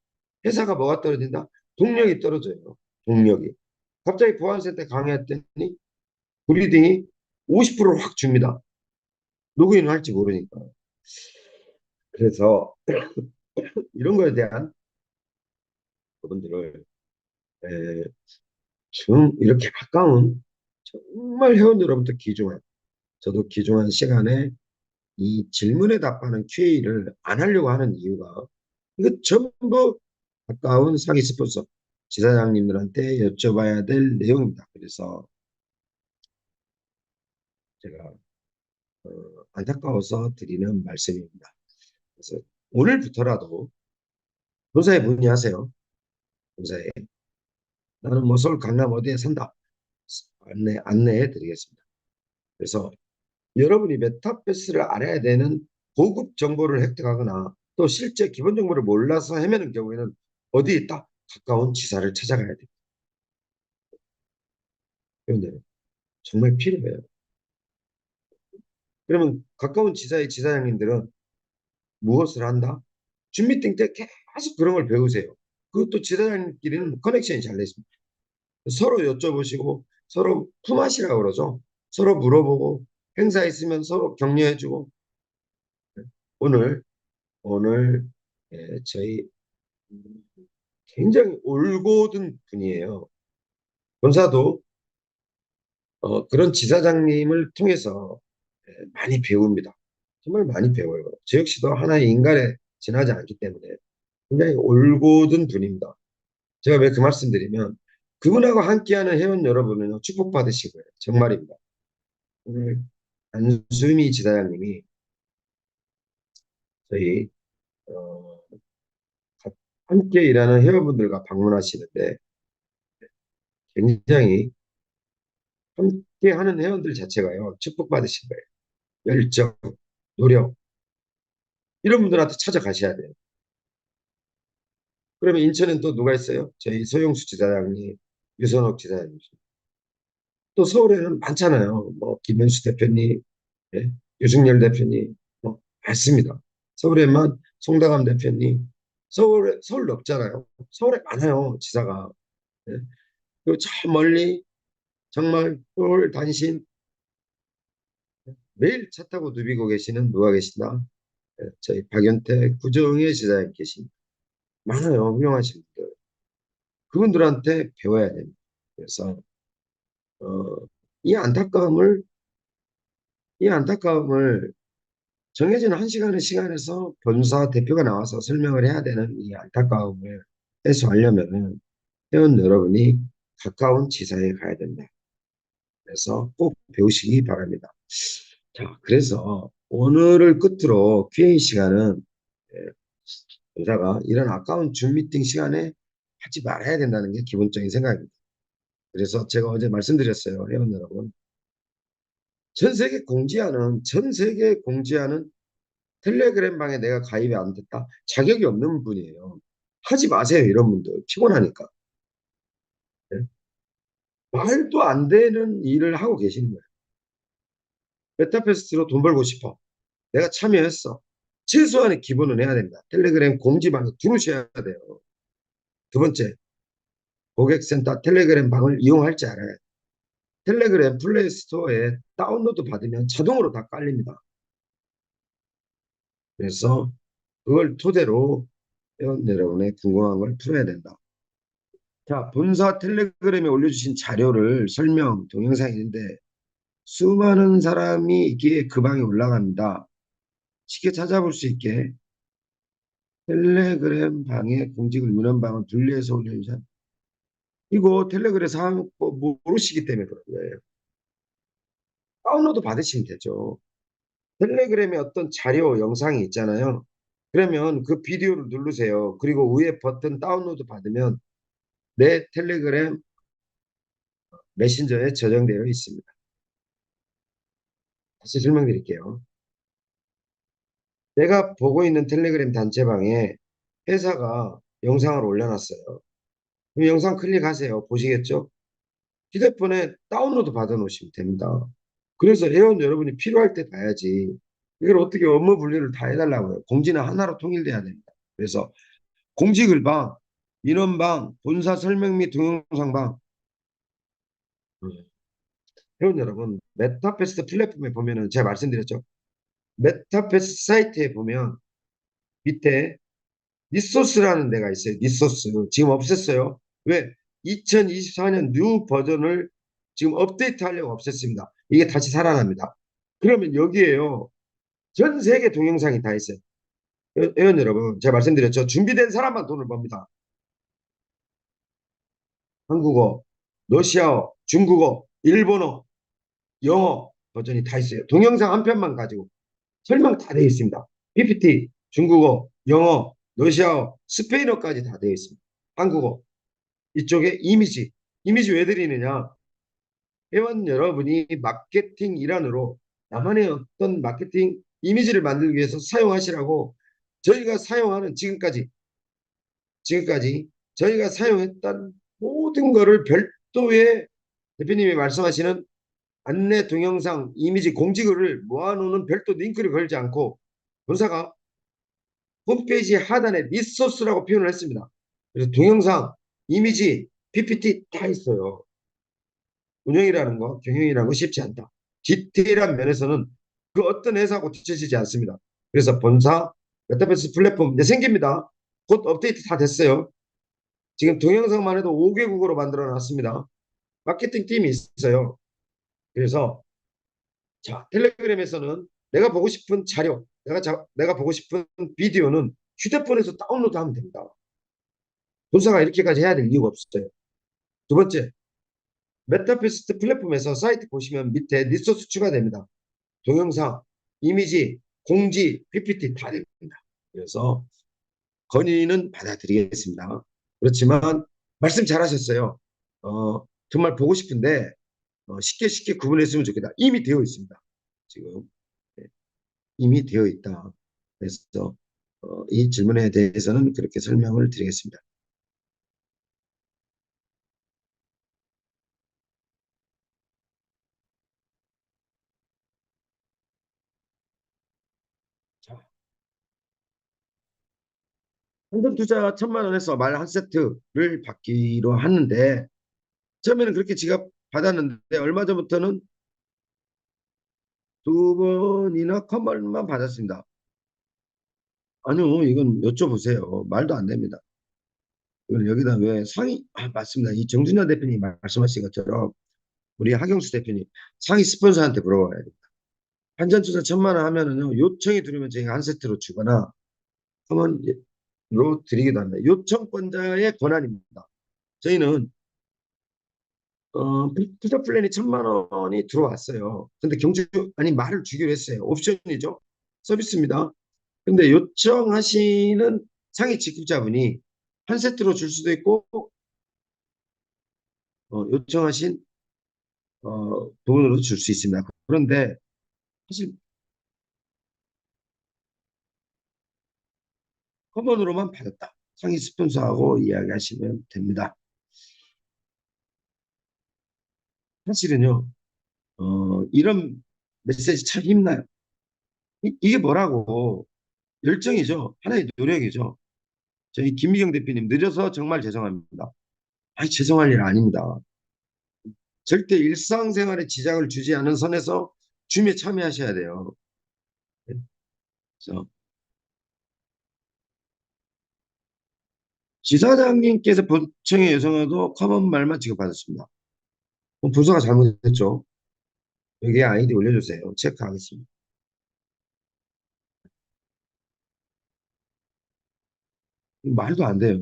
회사가 뭐가 떨어진다? 동력이 떨어져요. 동력이. 갑자기 보안센터 강화했더니 브리딩이 50%를 확 줍니다. 누구인을 할지 모르니까. 그래서 이런 거에 대한 부분들을 이렇게 가까운 정말 회원 여러분들 귀중한 저도 귀중한 시간에 이 질문에 답하는 QA를 안 하려고 하는 이유가 이거 전부 가까운 상위 스폰서 지사장님들한테 여쭤봐야 될 내용입니다. 그래서 제가 어, 안타까워서 드리는 말씀입니다. 그래서 오늘부터라도 본사에 문의하세요. 본사에 나는 뭐 서울 강남 어디에 산다. 안내해 드리겠습니다. 그래서 여러분이 메타버스를 알아야 되는 고급 정보를 획득하거나 또 실제 기본 정보를 몰라서 헤매는 경우에는 어디 있다? 가까운 지사를 찾아가야 됩니다. 그런데 정말 필요해요. 그러면 가까운 지사의 지사장님들은 무엇을 한다? 준미팅 때 계속 그런 걸 배우세요. 그것도 지사장님끼리는 커넥션이 잘 돼 있습니다. 서로 여쭤보시고 서로 품앗이라고 그러죠. 서로 물어보고 행사 있으면 서로 격려해주고 오늘 오늘 저희 굉장히 올곧은 분이에요. 본사도 그런 지사장님을 통해서 많이 배웁니다. 정말 많이 배워요. 저 역시도 하나의 인간에 지나지 않기 때문에 굉장히 올곧은 분입니다. 제가 왜 그 말씀드리면 그분하고 함께하는 회원 여러분은 축복받으실 거예요. 정말입니다. 오늘 안수미 지사장님이 저희 어, 함께 일하는 회원분들과 방문하시는데 굉장히 함께하는 회원들 자체가요 축복받으신 거예요. 열정, 노력 이런 분들한테 찾아가셔야 돼요. 그러면 인천엔 또 누가 있어요? 저희 서용수 지사장님, 유선옥 지사장님. 또 서울에는 많잖아요. 뭐 김현수 대표님, 예? 유승열 대표님, 뭐 많습니다. 서울에만 송다감 대표님, 서울에 없잖아요. 서울에 많아요, 지사가. 예? 그리고 저 멀리 정말 서울 단신 매일 차 타고 누비고 계시는 누가 계시나? 예, 저희 박연태 구정의 지사님 계십니다. 많아요, 훌륭하신 분들. 그분들한테 배워야 됩니다. 그래서 어, 이 안타까움을 이 안타까움을 정해진 한 시간의 시간에서 본사 대표가 나와서 설명을 해야 되는 이 안타까움을 해소하려면 회원 여러분이 가까운 지사에 가야 된다. 그래서 꼭 배우시기 바랍니다. 자, 그래서 오늘을 끝으로 Q&A 시간은 여자가 이런 아까운 줌 미팅 시간에 하지 말아야 된다는 게 기본적인 생각입니다. 그래서 제가 어제 말씀드렸어요, 회원 여러분. 전 세계 공지하는 텔레그램 방에 내가 가입이 안 됐다. 자격이 없는 분이에요. 하지 마세요, 이런 분들. 피곤하니까. 네? 말도 안 되는 일을 하고 계시는 거예요. 메타페스트로 돈 벌고 싶어. 내가 참여했어. 최소한의 기본은 해야 됩니다. 텔레그램 공지방에 들어오셔야 돼요. 두 번째, 고객센터 텔레그램 방을 이용할 줄 알아야 돼요. 텔레그램 플레이 스토어에 다운로드 받으면 자동으로 다 깔립니다. 그래서 그걸 토대로 회원 여러분의 궁금한 걸 풀어야 된다. 자, 본사 텔레그램에 올려주신 자료를 설명, 동영상이 있는데 수많은 사람이 이게 그 방에 올라갑니다. 쉽게 찾아볼 수 있게 텔레그램 방에 공직을 문헌방을 분리해서 올려주신 이거 텔레그램 사항법 모르시기 때문에 그런 거예요. 다운로드 받으시면 되죠. 텔레그램에 어떤 자료, 영상이 있잖아요. 그러면 그 비디오를 누르세요. 그리고 위에 버튼 다운로드 받으면 내 텔레그램 메신저에 저장되어 있습니다. 다시 설명드릴게요. 내가 보고 있는 텔레그램 단체방에 회사가 영상을 올려놨어요. 그럼 영상 클릭하세요. 보시겠죠? 휴대폰에 다운로드 받아 놓으시면 됩니다. 그래서 회원 여러분이 필요할 때 봐야지. 이걸 어떻게 업무 분리를 다 해달라고요. 공지는 하나로 통일돼야 됩니다. 그래서 공지글방, 민원방, 본사 설명 및 동영상방. 회원 여러분, 메타패스 플랫폼에 보면은 제가 말씀드렸죠. 메타패스 사이트에 보면 밑에 니소스라는 데가 있어요. 니소스. 지금 없앴어요. 왜? 2024년 뉴 버전을 지금 업데이트 하려고 없앴습니다. 이게 다시 살아납니다. 그러면 여기에요. 전 세계 동영상이 다 있어요. 회원 여러분, 제가 말씀드렸죠. 준비된 사람만 돈을 법니다. 한국어, 러시아어, 중국어, 일본어, 영어 버전이 다 있어요. 동영상 한 편만 가지고 설명 다 되어 있습니다. PPT, 중국어, 영어, 러시아어, 스페인어까지 다 되어 있습니다. 한국어. 이쪽에 이미지 왜 드리느냐? 회원 여러분이 마케팅 일환으로 나만의 어떤 마케팅 이미지를 만들기 위해서 사용하시라고 저희가 사용하는 지금까지 저희가 사용했던 모든 거를 별도의 대표님이 말씀하시는 안내 동영상 이미지 공지글을 모아놓는 별도 링크를 걸지 않고 본사가 홈페이지 하단에 리소스라고 표현을 했습니다. 그래서 동영상, 이미지, PPT 다 있어요. 운영이라는 거, 경영이라는 거 쉽지 않다. 디테일한 면에서는 그 어떤 회사하고 뒤처지지 않습니다. 그래서 본사 메타버스 플랫폼 이제 생깁니다. 곧 업데이트 다 됐어요. 지금 동영상만 해도 5개국어로 만들어 놨습니다. 마케팅 팀이 있어요. 그래서 자, 텔레그램에서는 내가 보고 싶은 자료, 내가 보고 싶은 비디오는 휴대폰에서 다운로드하면 됩니다. 본사가 이렇게까지 해야 될 이유가 없어요. 두 번째, 메타피스트 플랫폼에서 사이트 보시면 밑에 리소스 추가됩니다. 동영상, 이미지, 공지, PPT 다 됩니다. 그래서 건의는 받아들이겠습니다. 그렇지만 말씀 잘하셨어요. 정말 보고 싶은데 쉽게 구분했으면 좋겠다. 이미 되어 있습니다. 지금 이미 되어 있다. 그래서 이 질문에 대해서는 그렇게 설명을 드리겠습니다. 자, 현금 투자 1,000만 원에서 말 한 세트를 받기로 하는데 처음에는 그렇게 지갑 받았는데 얼마 전부터는 두 번이나 커먼만 받았습니다. 아니요, 이건 여쭤보세요. 말도 안 됩니다. 이건 여기다 왜 상위, 맞습니다. 이 정준하 대표님 말씀하신 것처럼 우리 하경수 대표님 상위 스폰서한테 물어봐야 돼요. 한전 투자 1,000만 원 하면은요, 요청이 들어오면 저희가 한 세트로 주거나 커먼로 드리기도 합니다. 요청권자의 권한입니다. 저희는 투자 플랜이 1,000만 원이 들어왔어요. 근데 아니 말을 주기로 했어요. 옵션이죠. 서비스입니다. 근데 요청하시는 상위 직급자분이 한 세트로 줄 수도 있고 요청하신 돈으로 줄 수 있습니다. 그런데 사실 커먼으로만 받았다. 상위 스폰서하고 이야기하시면 됩니다. 사실은요, 이런 메시지 참 힘나요. 이게 뭐라고 열정이죠. 하나의 노력이죠. 저희 김미경 대표님 늦어서 정말 죄송합니다. 아니, 죄송할 일 아닙니다. 절대 일상생활에 지장을 주지 않은 선에서 줌에 참여하셔야 돼요. 그래서 지사장님께서 본청에 요청해도 커먼 말만 지급받았습니다. 그럼 부서가 잘못했죠. 여기에 아이디 올려주세요. 체크하겠습니다. 말도 안 돼요.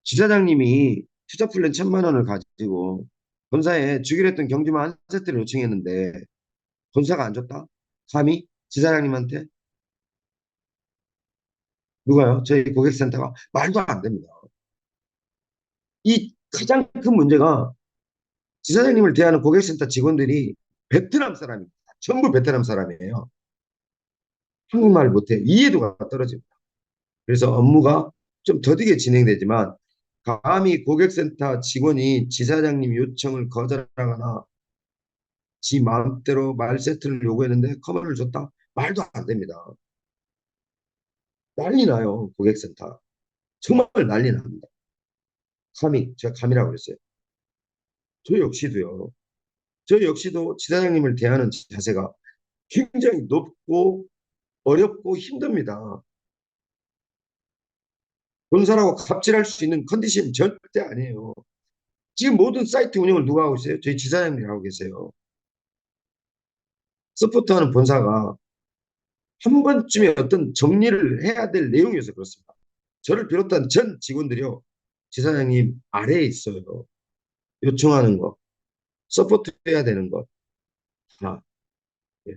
지사장님이 투자 플랜 1,000만 원을 가지고 본사에 주기로 했던 경주만 한 세트를 요청했는데 본사가 안 줬다? 감히 지사장님한테 누가요? 저희 고객센터가 말도 안 됩니다. 이 가장 큰 문제가 지사장님을 대하는 고객센터 직원들이 베트남 사람입니다. 전부 베트남 사람이에요. 한국말 못해요. 이해도가 떨어집니다. 그래서 업무가 좀 더디게 진행되지만 감히 고객센터 직원이 지사장님 요청을 거절하거나 지 마음대로 말 세트를 요구했는데 커버를 줬다? 말도 안 됩니다. 난리 나요, 고객센터. 정말 난리 납니다. 감히, 제가 감이라고 그랬어요. 저 역시도요. 저 역시도 지사장님을 대하는 자세가 굉장히 높고 어렵고 힘듭니다. 본사라고 갑질할 수 있는 컨디션 절대 아니에요. 지금 모든 사이트 운영을 누가 하고 있어요? 저희 지사장님이 하고 계세요. 서포트하는 본사가 한 번쯤에 어떤 정리를 해야 될 내용이어서 그렇습니다. 저를 비롯한 전 직원들이요. 지사장님 아래에 있어요. 요청하는 거, 서포트해야 되는 거. 다. 예.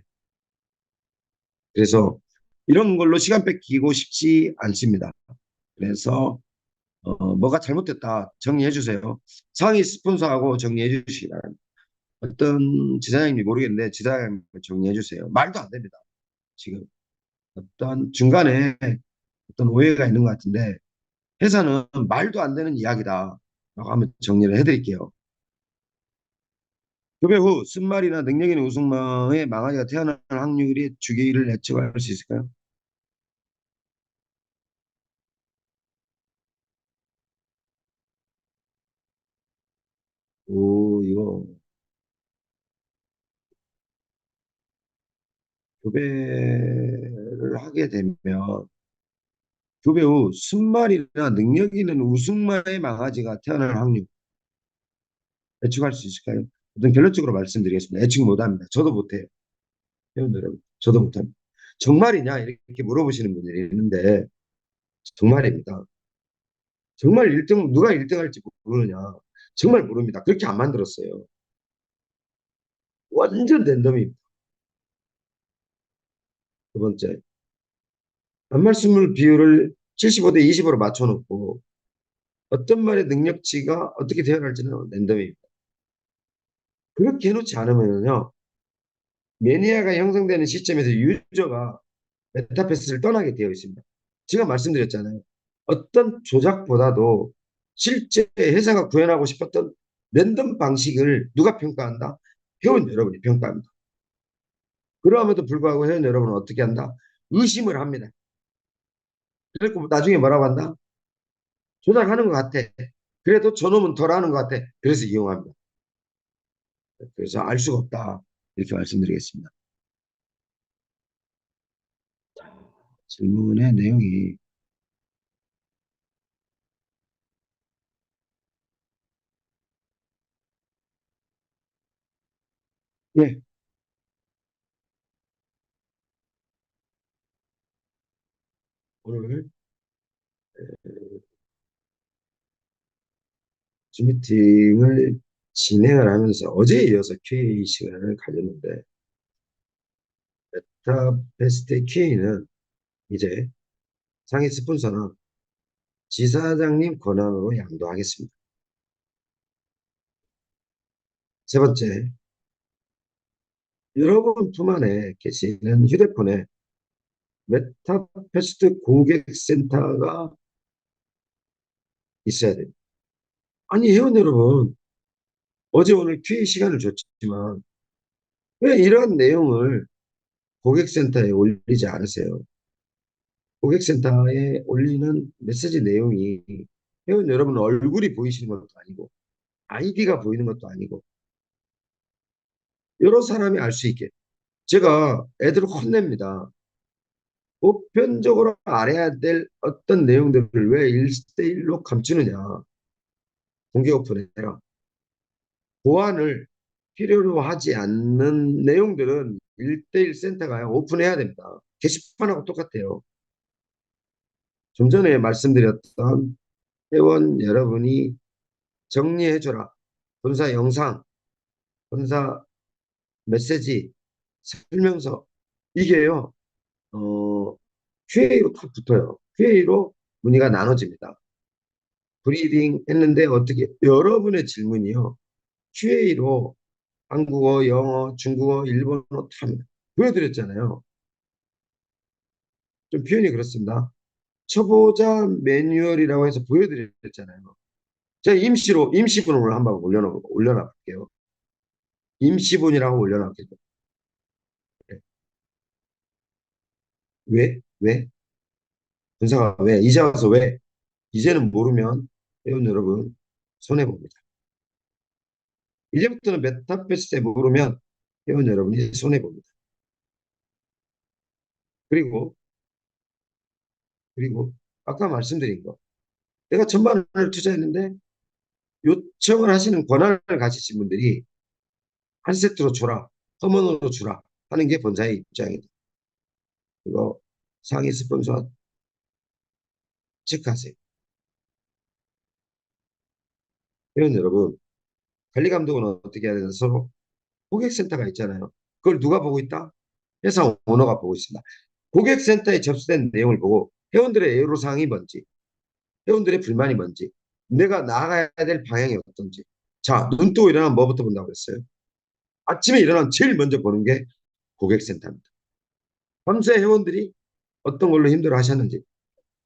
그래서 이런 걸로 시간 뺏기고 싶지 않습니다. 그래서 뭐가 잘못됐다 정리해 주세요. 상위 스폰서하고 정리해 주시기 바랍니다. 어떤 지사장님이 모르겠는데 지사장님 정리해 주세요. 말도 안 됩니다. 지금 어떤 중간에 어떤 오해가 있는 것 같은데 회사는 말도 안 되는 이야기다 라고 한번 정리를 해드릴게요. 교배 후 쓴말이나 능력 있는 우승마의 망아지가 태어날 확률이 주기를 예측할 수 있을까요? 오, 이거 교배를 하게 되면 교배 후 순말이나 능력 있는 우승마의 망아지가 태어날 확률 예측할 수 있을까요? 어떤 결론적으로 말씀드리겠습니다. 예측 못합니다. 저도 못해요. 회원들 여러분, 저도 못합니다. 정말이냐 이렇게 물어보시는 분들이 있는데 정말입니다. 정말 1등 누가 1등 할지 모르느냐? 정말 모릅니다. 그렇게 안 만들었어요. 완전 랜덤입니다. 두 번째, 반말씀을 비율을 75대 20으로 맞춰놓고 어떤 말의 능력치가 어떻게 되어갈지는 랜덤입니다. 그렇게 해놓지 않으면요, 매니아가 형성되는 시점에서 유저가 메타패스를 떠나게 되어 있습니다. 제가 말씀드렸잖아요. 어떤 조작보다도 실제 회사가 구현하고 싶었던 랜덤 방식을 누가 평가한다? 회원 여러분이 평가합니다. 그러함에도 불구하고 회원 여러분은 어떻게 한다? 의심을 합니다. 그리고 나중에 뭐라고 한다? 조작하는 것 같아. 그래도 저놈은 덜 하는 것 같아. 그래서 이용합니다. 그래서 알 수가 없다. 이렇게 말씀드리겠습니다. 질문의 내용이 예, 오늘 줌미팅을 진행을 하면서 어제에 이어서 QA 시간을 가졌는데 메타페스트 QA는 이제 상위 스폰서는 지사장님 권한으로 양도하겠습니다. 세 번째, 여러분 품 안에 계시는 휴대폰에 메타페스트 고객센터가 있어야 됩니다. 아니 회원 여러분, 어제 오늘 QA 시간을 줬지만 왜 이러한 내용을 고객센터에 올리지 않으세요? 고객센터에 올리는 메시지 내용이 회원 여러분 얼굴이 보이시는 것도 아니고 아이디가 보이는 것도 아니고 여러 사람이 알 수 있게 제가 애들을 혼냅니다. 보편적으로 알아야 될 어떤 내용들을 왜 1대1로 감추느냐. 공개 오픈해라. 보안을 필요로 하지 않는 내용들은 1대1 센터가 오픈해야 됩니다. 게시판하고 똑같아요. 좀 전에 말씀드렸던 회원 여러분이 정리해줘라. 본사 영상, 본사 메시지, 설명서. 이게요, QA로 딱 붙어요. QA로 문의가 나눠집니다. 브리딩 했는데 어떻게, 여러분의 질문이요. QA로 한국어, 영어, 중국어, 일본어 다 보여드렸잖아요. 좀 표현이 그렇습니다. 초보자 매뉴얼이라고 해서 보여드렸잖아요. 제가 임시분으로 한번 올려놔볼게요. 임시분이라고 올려놔볼게요. 왜? 왜? 분사가 왜? 이제 와서 왜? 이제는 모르면 회원 여러분 손해봅니다. 이제부터는 메타버스에 모르면 회원 여러분이 손해봅니다. 그리고, 그리고 아까 말씀드린 거. 내가 천만 원을 투자했는데 요청을 하시는 권한을 가지신 분들이 한 세트로 줘라, 허먼으로 주라 하는 게 본사의 입장입니다. 이거 상위 스폰서 체크하세요. 회원 여러분, 관리 감독은 어떻게 해야 되나 서로 고객센터가 있잖아요. 그걸 누가 보고 있다? 회사 오너가 보고 있습니다. 고객센터에 접수된 내용을 보고 회원들의 애로사항이 뭔지, 회원들의 불만이 뭔지, 내가 나아가야 될 방향이 어떤지. 자, 눈 뜨고 일어나면 뭐부터 본다고 그랬어요? 아침에 일어나면 제일 먼저 보는 게 고객센터입니다. 밤새 회원들이 어떤 걸로 힘들어 하셨는지,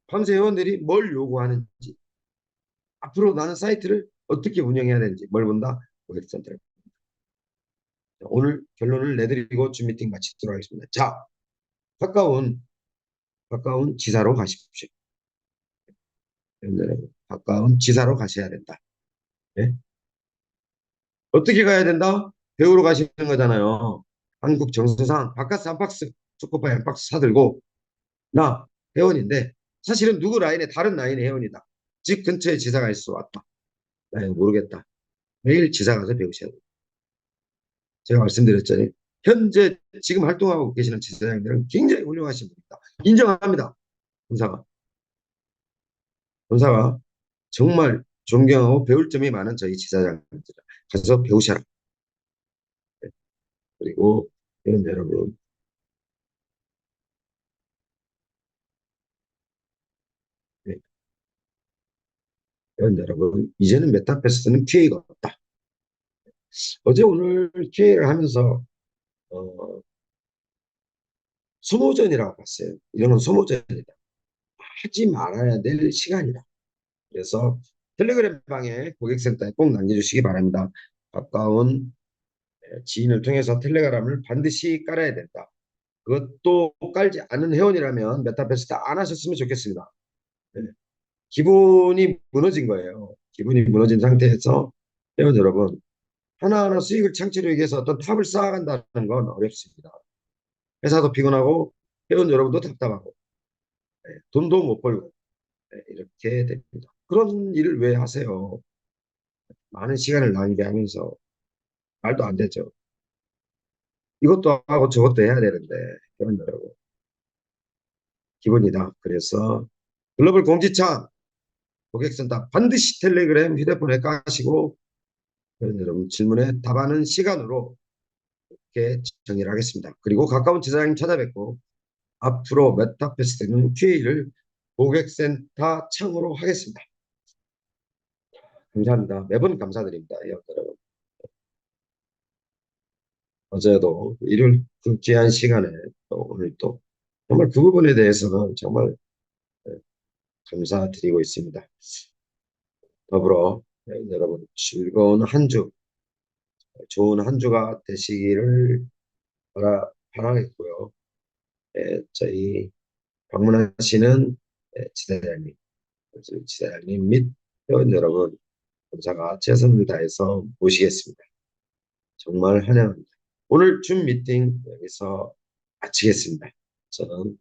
밤새 회원들이 뭘 요구하는지, 앞으로 나는 사이트를 어떻게 운영해야 되는지 뭘 본다? 고객센터. 오늘 결론을 내드리고 줌 미팅 마치도록 하겠습니다. 자, 가까운 지사로 가십시오. 가까운 지사로 가셔야 된다. 네? 어떻게 가야 된다? 배우러 가시는 거잖아요. 한국 정서상 바카스 한 박스, 초코파이 한 박스 사들고 나 회원인데 사실은 누구 라인에 다른 라인의 회원이다. 집 근처에 지사가 있어 왔다. 나 이거 모르겠다. 매일 지사 가서 배우셔야 돼요. 제가 말씀드렸잖아요. 현재 지금 활동하고 계시는 지사장들은 굉장히 훌륭하신 분입니다. 인정합니다. 본사가. 본사가 정말 존경하고 배울 점이 많은 저희 지사장들 가서 배우셔라. 그리고 회원 여러분, 네, 회원 여러분, 이제는 메타버스는 QA가 없다. 어제 오늘 QA를 하면서 어, 소모전이라고 봤어요. 이런 건 소모전이다. 하지 말아야 될 시간이다. 그래서 텔레그램 방에 고객센터에 꼭 남겨주시기 바랍니다. 가까운 지인을 통해서 텔레그램을 반드시 깔아야 된다. 그것도 깔지 않은 회원이라면 메타버스 안 하셨으면 좋겠습니다. 네. 기분이 무너진 거예요. 기분이 무너진 상태에서 회원 여러분, 하나하나 수익을 창출하기 위해서 어떤 탑을 쌓아간다는 건 어렵습니다. 회사도 피곤하고 회원 여러분도 답답하고 돈도 못 벌고 이렇게 됩니다. 그런 일을 왜 하세요? 많은 시간을 낭비하면서 말도 안 되죠. 이것도 하고 저것도 해야 되는데 회원 여러분 기본이다. 그래서 글로벌 공지차 고객센터 반드시 텔레그램 휴대폰에 까시고 회원 여러분 질문에 답하는 시간으로 이렇게 정리를 하겠습니다. 그리고 가까운 지사장님 찾아뵙고 앞으로 메타페스트는 QA를 고객센터 창으로 하겠습니다. 감사합니다. 매번 감사드립니다. 여러분. 어제도 일요일 그 귀한 시간에 또 오늘 또 정말 그 부분에 대해서는 정말 감사드리고 있습니다. 더불어 여러분 즐거운 한 주, 좋은 한 주가 되시기를 바라겠고요. 저희 방문하시는 지사장님, 지사장님 및 회원 여러분 감사가 최선을 다해서 모시겠습니다. 정말 환영합니다. 오늘 줌 미팅 여기서 마치겠습니다. 저는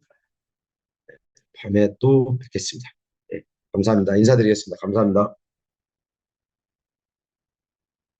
밤에 또 뵙겠습니다. 네, 감사합니다. 인사드리겠습니다. 감사합니다.